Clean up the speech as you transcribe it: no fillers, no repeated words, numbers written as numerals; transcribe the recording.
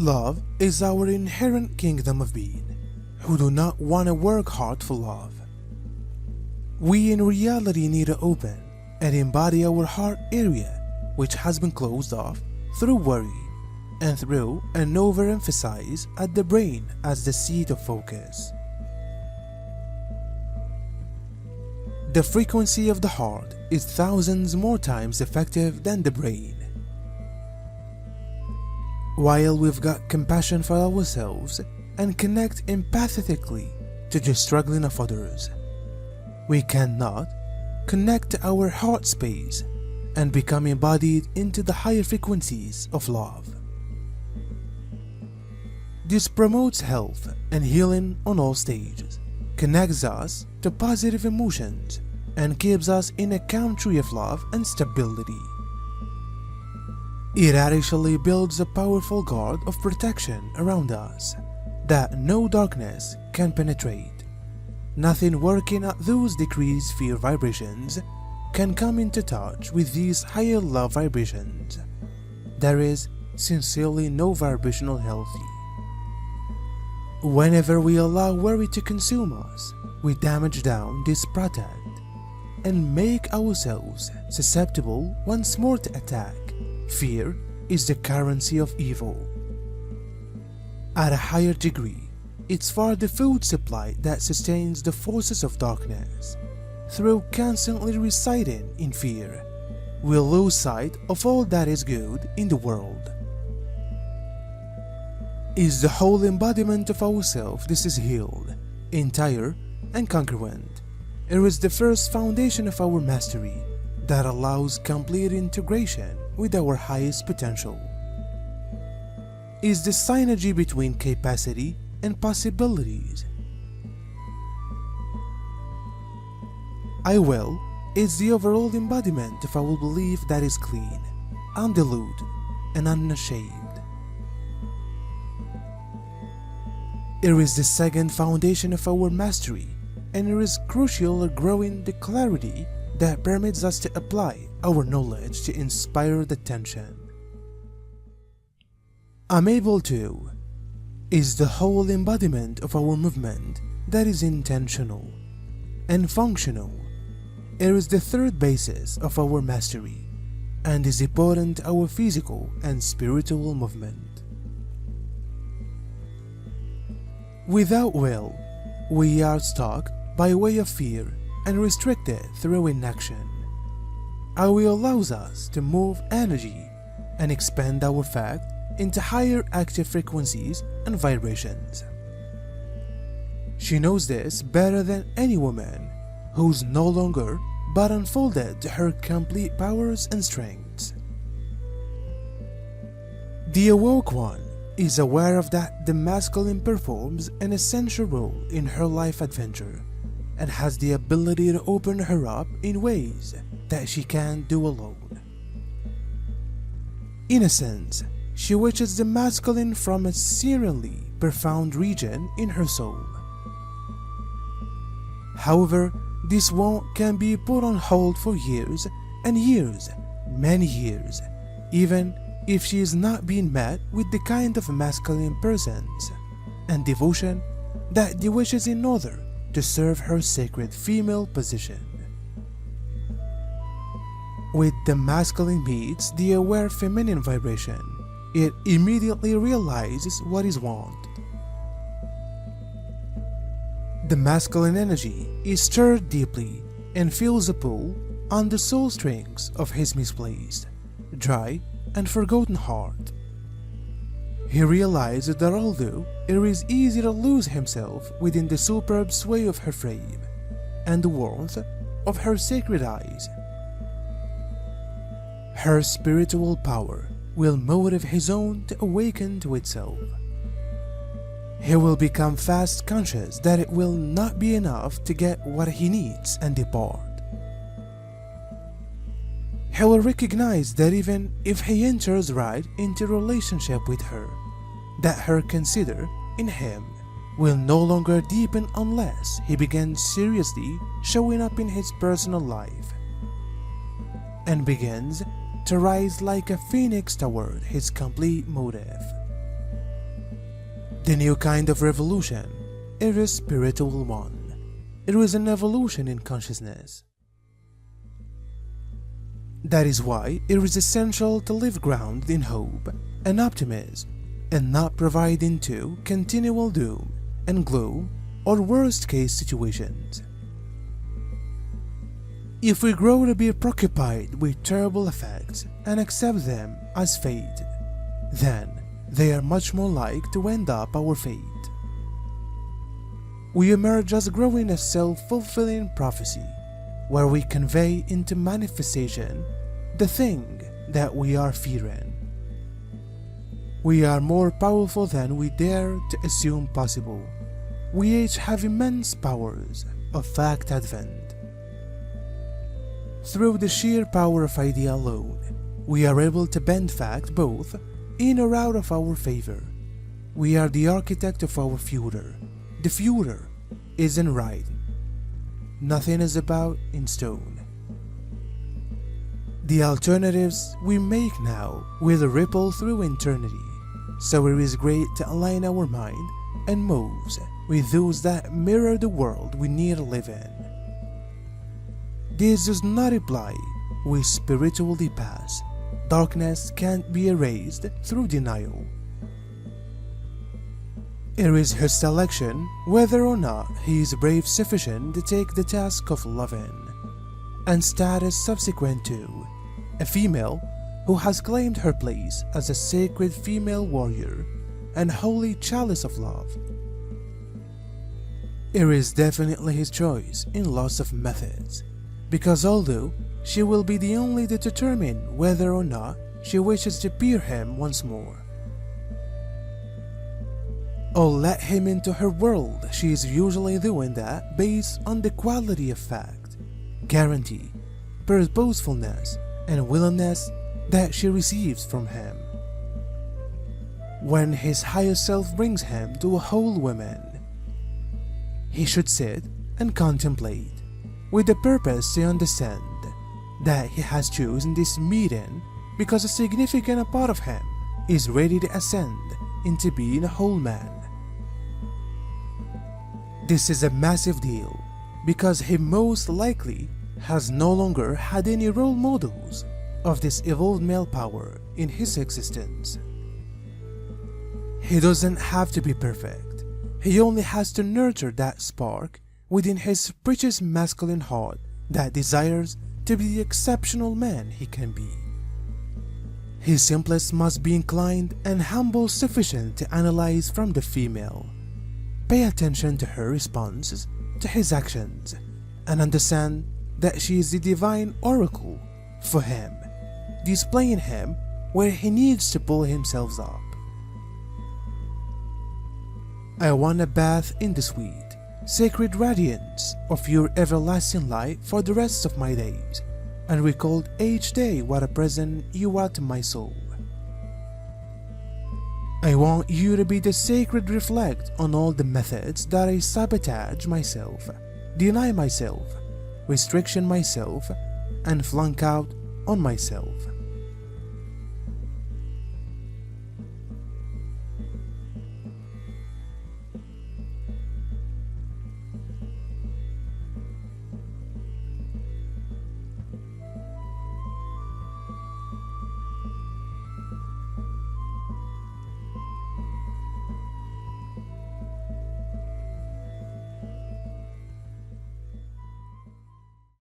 Love is our inherent kingdom of being, who do not want to work hard for love. We in reality need to open and embody our heart area, which has been closed off through worry and through an overemphasis at the brain as the seat of focus. The frequency of the heart is thousands more times effective than the brain. While we've got compassion for ourselves and connect empathetically to the struggling of others, we cannot connect to our heart space and become embodied into the higher frequencies of love. This promotes health and healing on all stages, connects us to positive emotions, and keeps us in a country of love and stability. It actually builds a powerful guard of protection around us that no darkness can penetrate. Nothing working at those decreased fear vibrations can come into touch with these higher love vibrations. There is sincerely no vibrational healthy. Whenever we allow worry to consume us, we damage down this product and make ourselves susceptible once more to attack. Fear is the currency of evil. At a higher degree, it's for the food supply that sustains the forces of darkness. Through constantly residing in fear, we'll lose sight of all that is good in the world. Is the whole embodiment of ourself this is healed, entire, and congruent. It is the first foundation of our mastery that allows complete integration with our highest potential. Is the synergy between capacity and possibilities. I will is the overall embodiment of our belief that is clean, undiluted, and unashamed. It is the second foundation of our mastery, and it is crucial at growing the clarity that permits us to apply our knowledge to inspire the attention. I'm able to is the whole embodiment of our movement that is intentional and functional. It is the third basis of our mastery and is important to our physical and spiritual movement. Without will, we are stuck by way of fear and restricted through inaction. Our will allows us to move energy and expand our fact into higher active frequencies and vibrations. She knows this better than any woman who's no longer but unfolded to her complete powers and strengths. The awoke one is aware of that the masculine performs an essential role in her life adventure and has the ability to open her up in ways that she can't do alone. In a sense, she wishes the masculine from a serenely profound region in her soul. However, this want can be put on hold for years and years, many years, even if she is not being met with the kind of masculine presence and devotion that she wishes in order to serve her sacred female position. With the masculine meets the aware feminine vibration, it immediately realizes what is want. The masculine energy is stirred deeply and feels a pull on the soul strings of his misplaced, dry, and forgotten heart. He realizes that although it is easy to lose himself within the superb sway of her frame and the warmth of her sacred eyes, her spiritual power will motive his own to awaken to itself. He will become fast conscious that it will not be enough to get what he needs and depart. He will recognize that even if he enters right into relationship with her, that her consider in him will no longer deepen unless he begins seriously showing up in his personal life and begins to rise like a phoenix toward his complete motive. The new kind of revolution is a spiritual one. It is an evolution in consciousness. That is why it is essential to live grounded in hope and optimism and not provide into continual doom and gloom or worst-case situations. If we grow to be preoccupied with terrible effects and accept them as fate, then they are much more like to end up our fate. We emerge as growing a self-fulfilling prophecy, where we convey into manifestation the thing that we are fearing. We are more powerful than we dare to assume possible. We each have immense powers of fact advent. Through the sheer power of idea alone, we are able to bend fact both in or out of our favor. We are the architect of our future. The future is in writing. Nothing is about in stone. The alternatives we make now will ripple through eternity, so it is great to align our mind and moves with those that mirror the world we need to live in. This does not imply we spiritually pass. Darkness can't be erased through denial. It is his selection whether or not he is brave sufficient to take the task of loving, and status subsequent to a female who has claimed her place as a sacred female warrior and holy chalice of love. It is definitely his choice in lots of methods, because although she will be the only to determine whether or not she wishes to peer him once more, or let him into her world, she is usually doing that based on the quality of fact, guarantee, purposefulness, and willingness that she receives from him. When his higher self brings him to a whole woman, he should sit and contemplate, with the purpose to understand that he has chosen this meeting because a significant part of him is ready to ascend into being a whole man. This is a massive deal because he most likely has no longer had any role models of this evolved male power in his existence. He doesn't have to be perfect. He only has to nurture that spark within his precious masculine heart that desires to be the exceptional man he can be. His simplest must be inclined and humble sufficient to analyze from the female, pay attention to her responses to his actions, and understand that she is the divine oracle for him, displaying him where he needs to pull himself up. I want to bath in the sweet, sacred radiance of your everlasting light for the rest of my days, and recall each day what a present you are to my soul. I want you to be the sacred reflect on all the methods that I sabotage myself, deny myself, restriction myself, and flunk out on myself.